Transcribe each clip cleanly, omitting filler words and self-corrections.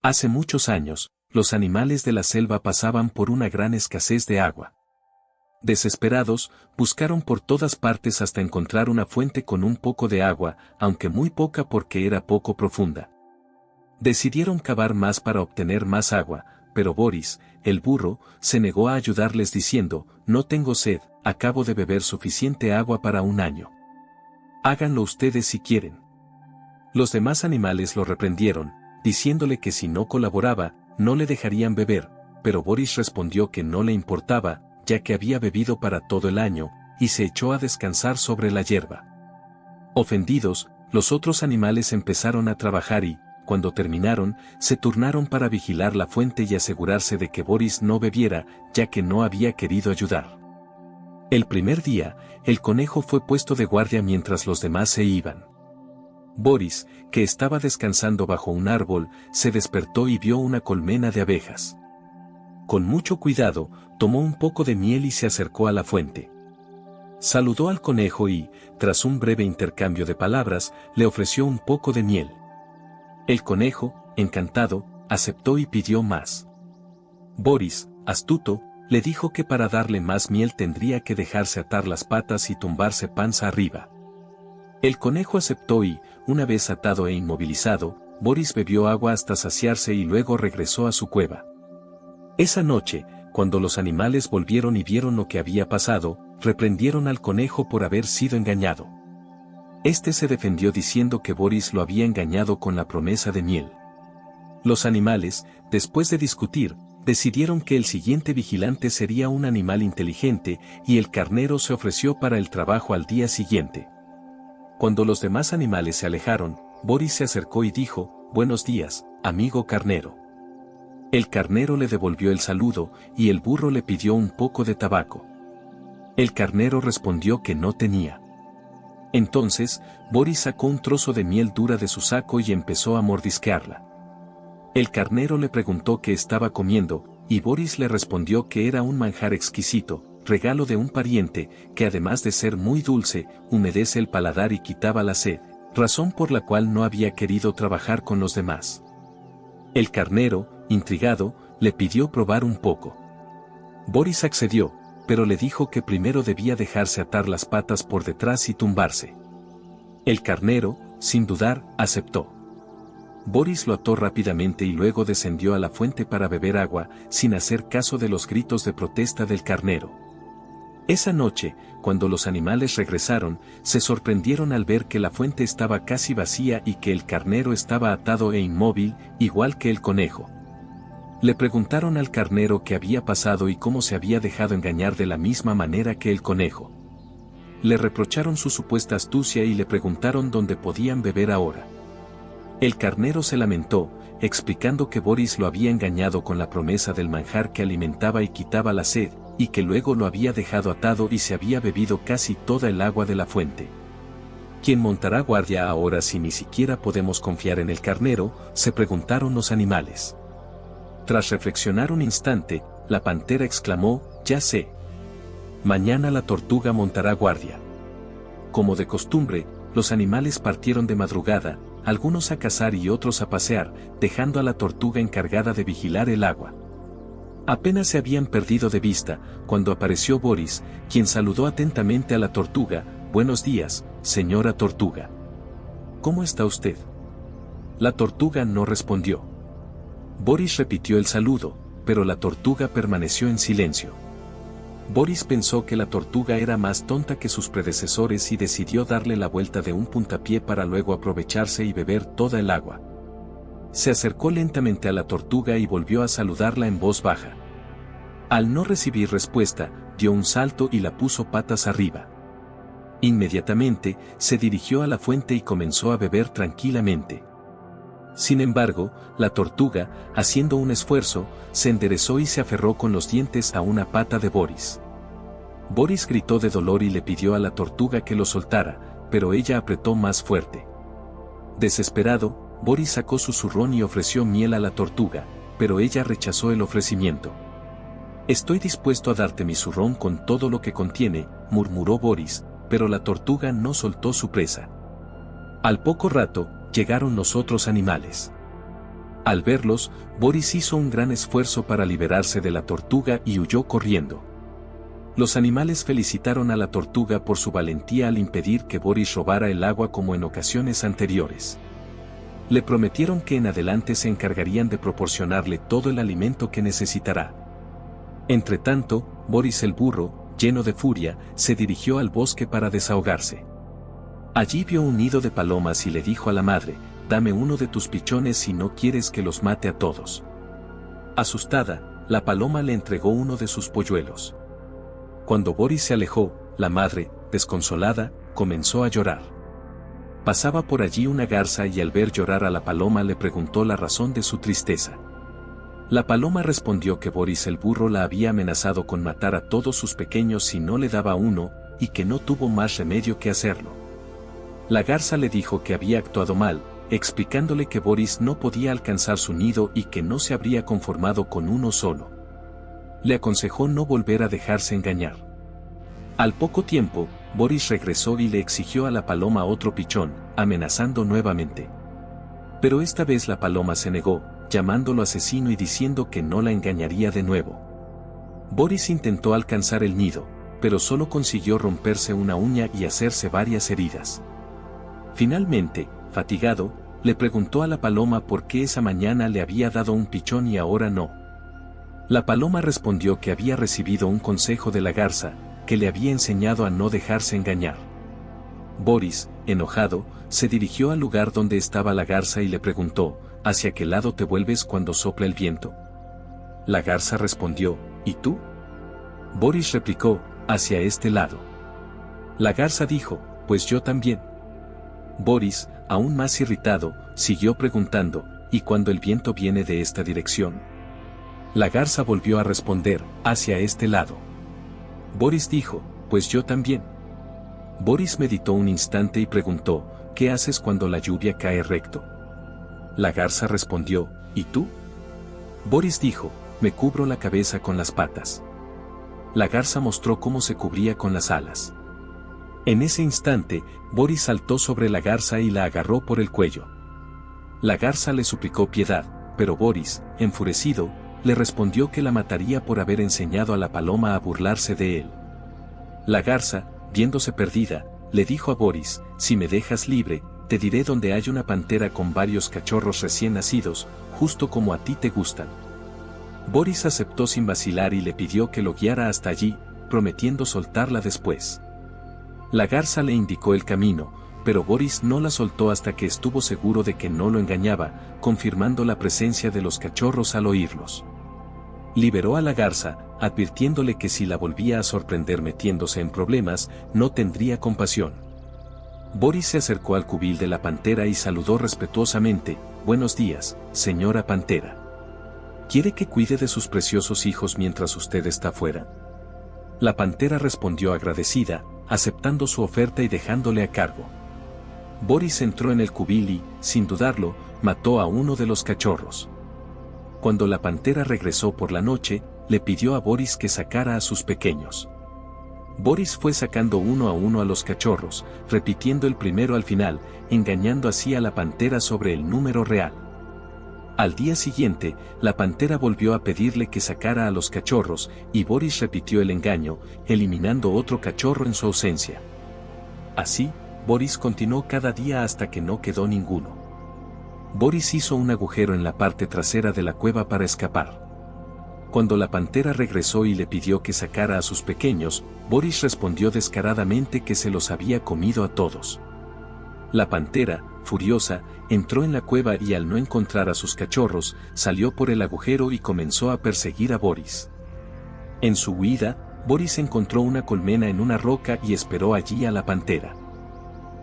Hace muchos años, los animales de la selva pasaban por una gran escasez de agua. Desesperados, buscaron por todas partes hasta encontrar una fuente con un poco de agua, aunque muy poca porque era poco profunda. Decidieron cavar más para obtener más agua, pero Boris, el burro, se negó a ayudarles diciendo, «No tengo sed, acabo de beber suficiente agua para un año. Háganlo ustedes si quieren». Los demás animales lo reprendieron, diciéndole que si no colaboraba, no le dejarían beber, pero Boris respondió que no le importaba, ya que había bebido para todo el año, y se echó a descansar sobre la hierba. Ofendidos, los otros animales empezaron a trabajar y, cuando terminaron, se turnaron para vigilar la fuente y asegurarse de que Boris no bebiera, ya que no había querido ayudar. El primer día, el conejo fue puesto de guardia mientras los demás se iban. Boris, que estaba descansando bajo un árbol, se despertó y vio una colmena de abejas. Con mucho cuidado, tomó un poco de miel y se acercó a la fuente. Saludó al conejo y, tras un breve intercambio de palabras, le ofreció un poco de miel. El conejo, encantado, aceptó y pidió más. Boris, astuto, le dijo que para darle más miel tendría que dejarse atar las patas y tumbarse panza arriba. El conejo aceptó y, una vez atado e inmovilizado, Boris bebió agua hasta saciarse y luego regresó a su cueva. Esa noche, cuando los animales volvieron y vieron lo que había pasado, reprendieron al conejo por haber sido engañado. Este se defendió diciendo que Boris lo había engañado con la promesa de miel. Los animales, después de discutir, decidieron que el siguiente vigilante sería un animal inteligente y el carnero se ofreció para el trabajo al día siguiente. Cuando los demás animales se alejaron, Boris se acercó y dijo, «Buenos días, amigo carnero». El carnero le devolvió el saludo y el burro le pidió un poco de tabaco. El carnero respondió que no tenía. Entonces, Boris sacó un trozo de miel dura de su saco y empezó a mordisquearla. El carnero le preguntó qué estaba comiendo, y Boris le respondió que era un manjar exquisito, regalo de un pariente, que además de ser muy dulce, humedece el paladar y quitaba la sed, razón por la cual no había querido trabajar con los demás. El carnero, intrigado, le pidió probar un poco. Boris accedió, pero le dijo que primero debía dejarse atar las patas por detrás y tumbarse. El carnero, sin dudar, aceptó. Boris lo ató rápidamente y luego descendió a la fuente para beber agua, sin hacer caso de los gritos de protesta del carnero. Esa noche, cuando los animales regresaron, se sorprendieron al ver que la fuente estaba casi vacía y que el carnero estaba atado e inmóvil, igual que el conejo. Le preguntaron al carnero qué había pasado y cómo se había dejado engañar de la misma manera que el conejo. Le reprocharon su supuesta astucia y le preguntaron dónde podían beber ahora. El carnero se lamentó, explicando que Boris lo había engañado con la promesa del manjar que alimentaba y quitaba la sed, y que luego lo había dejado atado y se había bebido casi toda el agua de la fuente. ¿Quién montará guardia ahora si ni siquiera podemos confiar en el carnero?, se preguntaron los animales. Tras reflexionar un instante, la pantera exclamó, «Ya sé. Mañana la tortuga montará guardia». Como de costumbre, los animales partieron de madrugada, algunos a cazar y otros a pasear, dejando a la tortuga encargada de vigilar el agua. Apenas se habían perdido de vista, cuando apareció Boris, quien saludó atentamente a la tortuga, «Buenos días, señora tortuga. ¿Cómo está usted?». La tortuga no respondió. Boris repitió el saludo, pero la tortuga permaneció en silencio. Boris pensó que la tortuga era más tonta que sus predecesores y decidió darle la vuelta de un puntapié para luego aprovecharse y beber toda el agua. Se acercó lentamente a la tortuga y volvió a saludarla en voz baja. Al no recibir respuesta, dio un salto y la puso patas arriba. Inmediatamente, se dirigió a la fuente y comenzó a beber tranquilamente. Sin embargo, la tortuga, haciendo un esfuerzo, se enderezó y se aferró con los dientes a una pata de Boris. Boris gritó de dolor y le pidió a la tortuga que lo soltara, pero ella apretó más fuerte. Desesperado, Boris sacó su zurrón y ofreció miel a la tortuga, pero ella rechazó el ofrecimiento. «Estoy dispuesto a darte mi zurrón con todo lo que contiene», murmuró Boris, pero la tortuga no soltó su presa. Al poco rato, llegaron los otros animales. Al verlos, Boris hizo un gran esfuerzo para liberarse de la tortuga y huyó corriendo. Los animales felicitaron a la tortuga por su valentía al impedir que Boris robara el agua como en ocasiones anteriores. Le prometieron que en adelante se encargarían de proporcionarle todo el alimento que necesitará. Entretanto, Boris el burro, lleno de furia, se dirigió al bosque para desahogarse. Allí vio un nido de palomas y le dijo a la madre: «Dame uno de tus pichones si no quieres que los mate a todos». Asustada, la paloma le entregó uno de sus polluelos. Cuando Boris se alejó, la madre, desconsolada, comenzó a llorar. Pasaba por allí una garza y al ver llorar a la paloma le preguntó la razón de su tristeza. La paloma respondió que Boris el burro la había amenazado con matar a todos sus pequeños si no le daba uno, y que no tuvo más remedio que hacerlo. La garza le dijo que había actuado mal, explicándole que Boris no podía alcanzar su nido y que no se habría conformado con uno solo. Le aconsejó no volver a dejarse engañar. Al poco tiempo, Boris regresó y le exigió a la paloma otro pichón, amenazando nuevamente. Pero esta vez la paloma se negó, llamándolo asesino y diciendo que no la engañaría de nuevo. Boris intentó alcanzar el nido, pero solo consiguió romperse una uña y hacerse varias heridas. Finalmente, fatigado, le preguntó a la paloma por qué esa mañana le había dado un pichón y ahora no. La paloma respondió que había recibido un consejo de la garza, que le había enseñado a no dejarse engañar. Boris, enojado, se dirigió al lugar donde estaba la garza y le preguntó: ¿hacia qué lado te vuelves cuando sopla el viento? La garza respondió: ¿y tú? Boris replicó: hacia este lado. La garza dijo: pues yo también. Boris, aún más irritado, siguió preguntando: ¿y cuando el viento viene de esta dirección? La garza volvió a responder: hacia este lado. Boris dijo: pues yo también. Boris meditó un instante y preguntó: ¿qué haces cuando la lluvia cae recto? La garza respondió: ¿y tú? Boris dijo: me cubro la cabeza con las patas. La garza mostró cómo se cubría con las alas. En ese instante, Boris saltó sobre la garza y la agarró por el cuello. La garza le suplicó piedad, pero Boris, enfurecido, le respondió que la mataría por haber enseñado a la paloma a burlarse de él. La garza, viéndose perdida, le dijo a Boris: si me dejas libre, te diré dónde hay una pantera con varios cachorros recién nacidos, justo como a ti te gustan. Boris aceptó sin vacilar y le pidió que lo guiara hasta allí, prometiendo soltarla después. La garza le indicó el camino, pero Boris no la soltó hasta que estuvo seguro de que no lo engañaba, confirmando la presencia de los cachorros al oírlos. Liberó a la garza, advirtiéndole que si la volvía a sorprender metiéndose en problemas, no tendría compasión. Boris se acercó al cubil de la pantera y saludó respetuosamente: buenos días, señora pantera. ¿Quiere que cuide de sus preciosos hijos mientras usted está fuera? La pantera respondió agradecida, aceptando su oferta y dejándole a cargo. Boris entró en el cubil y, sin dudarlo, mató a uno de los cachorros. Cuando la pantera regresó por la noche, le pidió a Boris que sacara a sus pequeños. Boris fue sacando uno a los cachorros, repitiendo el primero al final, engañando así a la pantera sobre el número real. Al día siguiente, la pantera volvió a pedirle que sacara a los cachorros, y Boris repitió el engaño, eliminando otro cachorro en su ausencia. Así, Boris continuó cada día hasta que no quedó ninguno. Boris hizo un agujero en la parte trasera de la cueva para escapar. Cuando la pantera regresó y le pidió que sacara a sus pequeños, Boris respondió descaradamente que se los había comido a todos. La pantera, furiosa, entró en la cueva y al no encontrar a sus cachorros, salió por el agujero y comenzó a perseguir a Boris. En su huida, Boris encontró una colmena en una roca y esperó allí a la pantera.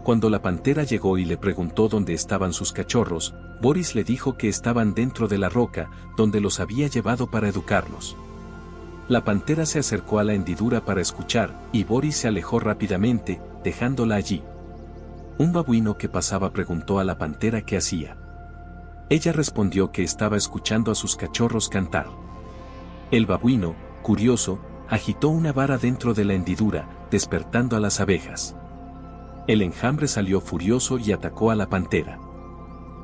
Cuando la pantera llegó y le preguntó dónde estaban sus cachorros, Boris le dijo que estaban dentro de la roca, donde los había llevado para educarlos. La pantera se acercó a la hendidura para escuchar, y Boris se alejó rápidamente, dejándola allí. Un babuino que pasaba preguntó a la pantera qué hacía. Ella respondió que estaba escuchando a sus cachorros cantar. El babuino, curioso, agitó una vara dentro de la hendidura, despertando a las abejas. El enjambre salió furioso y atacó a la pantera.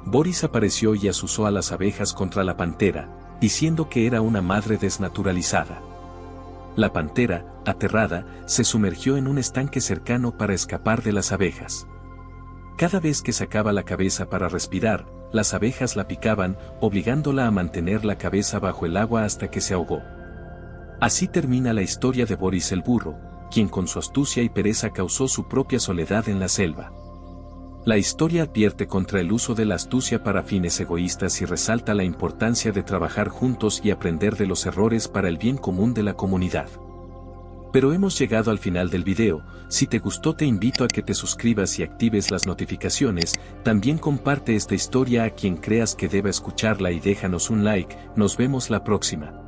Boris apareció y asusó a las abejas contra la pantera, diciendo que era una madre desnaturalizada. La pantera, aterrada, se sumergió en un estanque cercano para escapar de las abejas. Cada vez que sacaba la cabeza para respirar, las abejas la picaban, obligándola a mantener la cabeza bajo el agua hasta que se ahogó. Así termina la historia de Boris el burro, quien con su astucia y pereza causó su propia soledad en la selva. La historia advierte contra el uso de la astucia para fines egoístas y resalta la importancia de trabajar juntos y aprender de los errores para el bien común de la comunidad. Pero hemos llegado al final del video. Si te gustó te invito a que te suscribas y actives las notificaciones, también comparte esta historia a quien creas que deba escucharla y déjanos un like. Nos vemos la próxima.